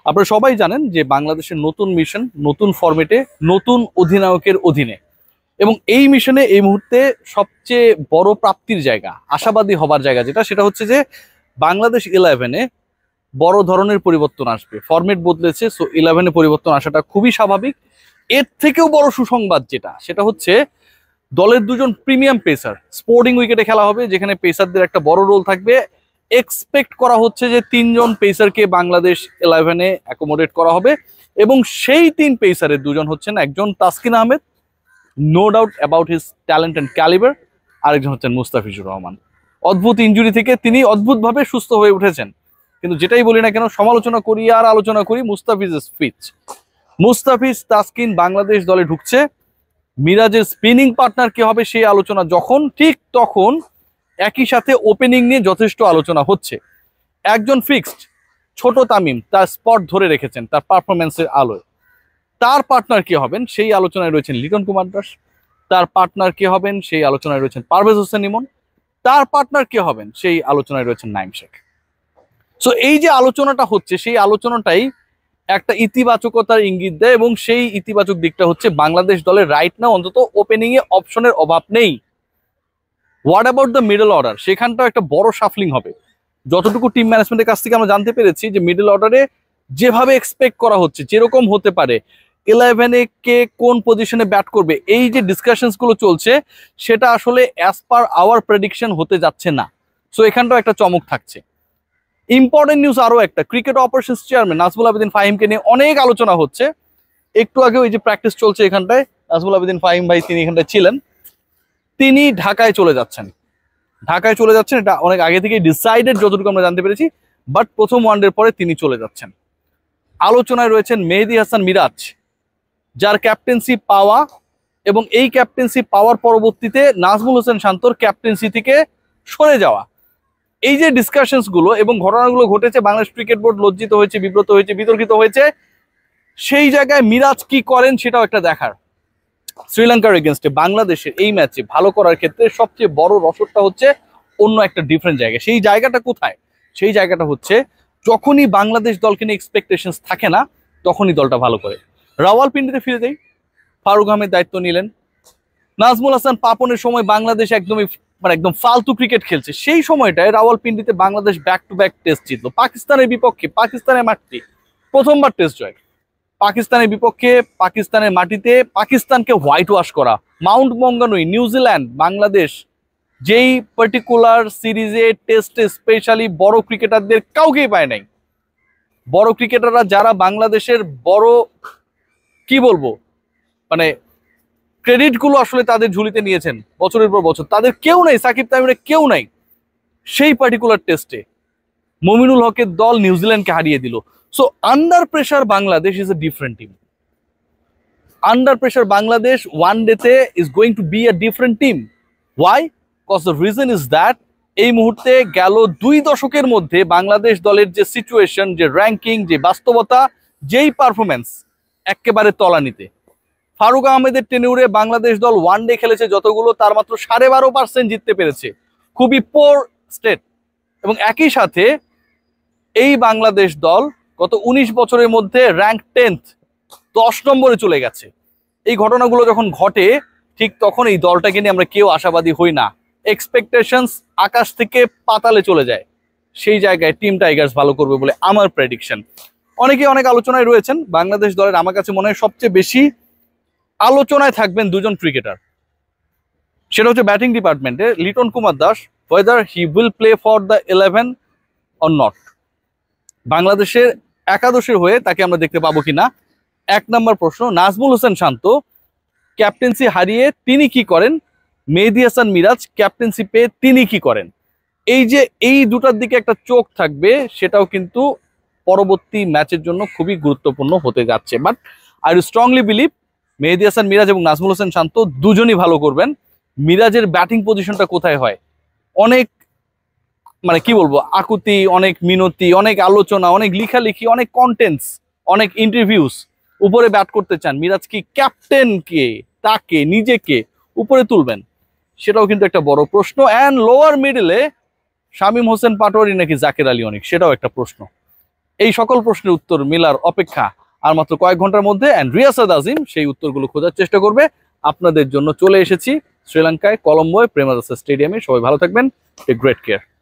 আপনারা সবাই জানেন যে বাংলাদেশের নতুন মিশন, নতুন ফরম্যাটে, নতুন অধিনায়কের অধীনে, এবং এই মিশনে এই মুহূর্তে সবচেয়ে বড় প্রাপ্তির জায়গা, আশাবাদী হবার জায়গা সেটা হচ্ছে যে বাংলাদেশ 11-এ বড় ধরনের পরিবর্তন আসবে। ফরম্যাট বদলেছে, সো 11-এ পরিবর্তন আসাটা খুবই স্বাভাবিক। এর থেকেও বড় সুসংবাদ সেটা হচ্ছে দলের দুজন প্রিমিয়াম পেসার স্পোর্টিং উইকেটে খেলা হবে, যেখানে পেসারদের একটা বড় রোল থাকবে। এক্সপেক্ট করা হচ্ছে যে 3জন পেসারকে বাংলাদেশ 11-এ অ্যাকোমোডেট করা হবে, এবং সেই 3 পেসারের 2জন হচ্ছেন, একজন Taskin Ahmed, no doubt about his talent and calibre, আরেকজন হচ্ছেন মুস্তাফিজুর রহমান। অদ্ভুত ইনজুরি থেকে তিনি অদ্ভুতভাবে সুস্থ হয়ে উঠেছেন, কিন্তু যেটাই বলি না কেন, সমালোচনা করি আর আলোচনা করি, মুস্তাফিজ পিচ। মুস্তাফিজ, তাসকিন বাংলাদেশ দলে ঢুকছে, মিরাজের স্পিনিং পার্টনার কে হবে সেই আলোচনা যখন, ঠিক তখন একই সাথে ওপেনিং নিয়ে যথেষ্ট আলোচনা হচ্ছে। একজন ফিক্সড, ছোট তামিম তার স্পট ধরে রেখেছেন তার পারফরমেন্সের আলোয়। তার পার্টনার কে হবেন সেই আলোচনায় রয়েছেন লিটন কুমার দাস। তার পার্টনার কে হবেন সেই আলোচনায় রয়েছেন পারভেজ হোসেন ইমন। তার পার্টনার কে হবেন সেই আলোচনায় রয়েছেন নাইম শেখ। সো এই যে আলোচনাটা হচ্ছে, সেই আলোচনাটাই একটা ইতিবাচকতার ইঙ্গিত দেয়, এবং সেই ইতিবাচক দিকটা হচ্ছে বাংলাদেশ দলের রাইট নাও অন্তত ওপেনিং এ অপশনের অভাব নেই। What about the middle order, সেখানটাও একটা বড় শাফলিং হবে। যতটুকু টিম ম্যানেজমেন্টের কাছ থেকে আমরা জানতে পেরেছি যে মিডল অর্ডারে যেভাবে এক্সপেক্ট করা হচ্ছে, যেরকম হতে পারে 11-এ কে কোন পজিশনে ব্যাট করবে, এই যে ডিসকাশনস গুলো চলছে, সেটা আসলে অ্যাজ পার আওয়ার প্রেডিকশন হতে যাচ্ছে না। সো এখানটাও একটা চমক থাকছে। ইম্পর্টেন্ট নিউজ আরো একটা, cricket operations chairman Nazmul Abedin ফাহিমকে নিয়ে অনেক আলোচনা হচ্ছে। একটু আগে ওই যে প্র্যাকটিস চলছে এখানটায়, নাজমুল আবেদিন ফাহিম ভাই তিনি এখানটায় ছিলেন, তিনি ঢাকায় চলে যাচ্ছেন। এটা অনেক আগে থেকে ডিসাইডেড যতটুকু আমরা জানতে পেরেছি, বাট প্রথম ওয়ানডের পরে তিনি চলে যাচ্ছেন। আলোচনায় রয়েছেন মেহেদী হাসান মিরাজ, যার ক্যাপ্টেন্সি পাওয়া, এবং এই ক্যাপ্টেন্সি পাওয়ার পরবর্তীতে নাজমুল হোসেন শান্তর ক্যাপ্টেন্সি থেকে সরে যাওয়া। এই যে ডিসকাশনস গুলো এবং ঘটনাগুলো ঘটেছে, বাংলাদেশ ক্রিকেট বোর্ড লজ্জিত হয়েছে, বিব্রত হয়েছে, বিতর্কিত হয়েছে। সেই জায়গায় মিরাজ কি করেন সেটাও একটা দেখার। শ্রীলঙ্কার এগেনস্টে বাংলাদেশের এই ম্যাচে ভালো করার ক্ষেত্রে সবচেয়ে বড় রসদটা হচ্ছে অন্য একটা ডিফারেন্ট জায়গা। সেই জায়গাটা কোথায়? সেই জায়গাটা হচ্ছে যখনই বাংলাদেশ দলকে নিয়ে এক্সপেকটেশনস থাকে না, তখনই দলটা ভালো করে। রাওয়ালপিন্ডিতে ফিরে যাই, ফারুক আহমেদ দায়িত্ব নিলেন। নাজমুল হাসান পাপনের সময় বাংলাদেশ একদম ফালতু ক্রিকেট খেলছে। সেই সময়টায় রাওয়ালপিন্ডিতে Bangladesh back to back test জিতলো পাকিস্তানের বিপক্ষে, পাকিস্তানের মাটিতে প্রথমবার টেস্ট জয়। পাকিস্তানের বিপক্ষে পাকিস্তানের মাটিতে পাকিস্তানকে হোয়াইট ওয়াশ করা, মাউন্ট মঙ্গানুই, নিউজিল্যান্ড, বাংলাদেশ যেই পার্টিকুলার সিরিজে টেস্টে স্পেশালি বড় ক্রিকেটারদের কাউকেই পায় নাই। বড় ক্রিকেটাররা যারা বাংলাদেশের বড় কি বলবো মানে ক্রেডিট গুলো আসলে তাদের ঝুলিতে নিয়েছেন বছরের পর বছর, তাদের কেউ নাই, সাকিব তামিমের কেউ নাই। সেই পার্টিকুলার টেস্টে মমিনুল হকের দল নিউজিল্যান্ডকে হারিয়ে দিল। So under pressure Bangladesh is a different team. Under pressure Bangladesh one ডেতে is going to be a different team. Why? Cause the reason is that এই মুহূর্তে গেল 2 দশকের মধ্যে বাংলাদেশ দলের যে সিচুয়েশন, যে র্যাঙ্কিং, যে বাস্তবতা, যেই পারফরমেন্স একেবারে তলানিতে। ফারুক আহমেদের টেনিউরে বাংলাদেশ দল ওয়ান ডে খেলেছে যতগুলো, তার মাত্র 12.5% জিততে পেরেছে। খুবই পোর স্টেট। এবং একই সাথে এই বাংলাদেশ দল গত 19 বছরের মধ্যে র্যাঙ্ক 10th, 10 নম্বরে চলে গেছে। এই ঘটনাগুলো যখন ঘটে, ঠিক তখন এই দলটাকে নিয়ে আমরা কেউ আশাবাদী হই না। এক্সপেকটেশনস আকাশ থেকে পাতালে চলে যায়। সেই জায়গায় টিম টাইগার্স ভালো করবে বলে আমার প্রেডিকশন। অনেকে অনেক আলোচনায় রয়েছেন বাংলাদেশ দলের। আমার কাছে মনে হয় সবচেয়ে বেশি আলোচনায় থাকবেন 2জন ক্রিকেটার, সেটা হচ্ছে ব্যাটিং ডিপার্টমেন্টে Liton Kumar Das, whether he will play for the 11 or not। বাংলাদেশের একাদশের হয়ে তাকে আমরা দেখতে পাবো কিনা, 1 নম্বর প্রশ্ন। নাজমুল হোসেন শান্ত ক্যাপ্টেন্সি হারিয়ে তিনি কি করেন, মেহেদী হাসান মিরাজ ক্যাপ্টেন্সি পেয়ে তিনি কি করেন। এই যে এই দুটার দিকে একটা চোখ থাকবে, সেটাও কিন্তু পরবর্তী ম্যাচের জন্য খুবই গুরুত্বপূর্ণ হতে যাচ্ছে। বাট আই স্ট্রংলি বিলিভ মেহেদী হাসান মিরাজ এবং নাজমুল হোসেন শান্ত দুজনই ভালো করবেন। মিরাজের ব্যাটিং পজিশনটা কোথায় হয়, অনেক কি বলবো আকুতি, অনেক মিনতি, অনেক আলোচনা, অনেক লেখালেখি, অনেক কন্টেন্টস, অনেক ইন্টারভিউস। উপরে ব্যাট করতে চান, মিরাজ কি ক্যাপ্টেনকে, তাকে নিজেকে উপরে তুলবেন, সেটাও কিন্তু একটা বড় প্রশ্ন। অ্যান্ড লোয়ার মিডলে শামীম হোসেন পাটোয়ারি নাকি জাকের আলী অনেক, সেটাও একটা প্রশ্ন। এই সকল প্রশ্নের উত্তর মিলার অপেক্ষা আর মাত্র কয়েক ঘন্টার মধ্যে। অ্যান্ড রিয়াসাদ আজিম সেই উত্তরগুলো খোঁজার চেষ্টা করবে। আপনাদের জন্য চলে এসেছি শ্রীলঙ্কায়, কলম্বোয়, প্রেমাদাসা স্টেডিয়ামে। সবাই ভালো থাকবেন। Take great care.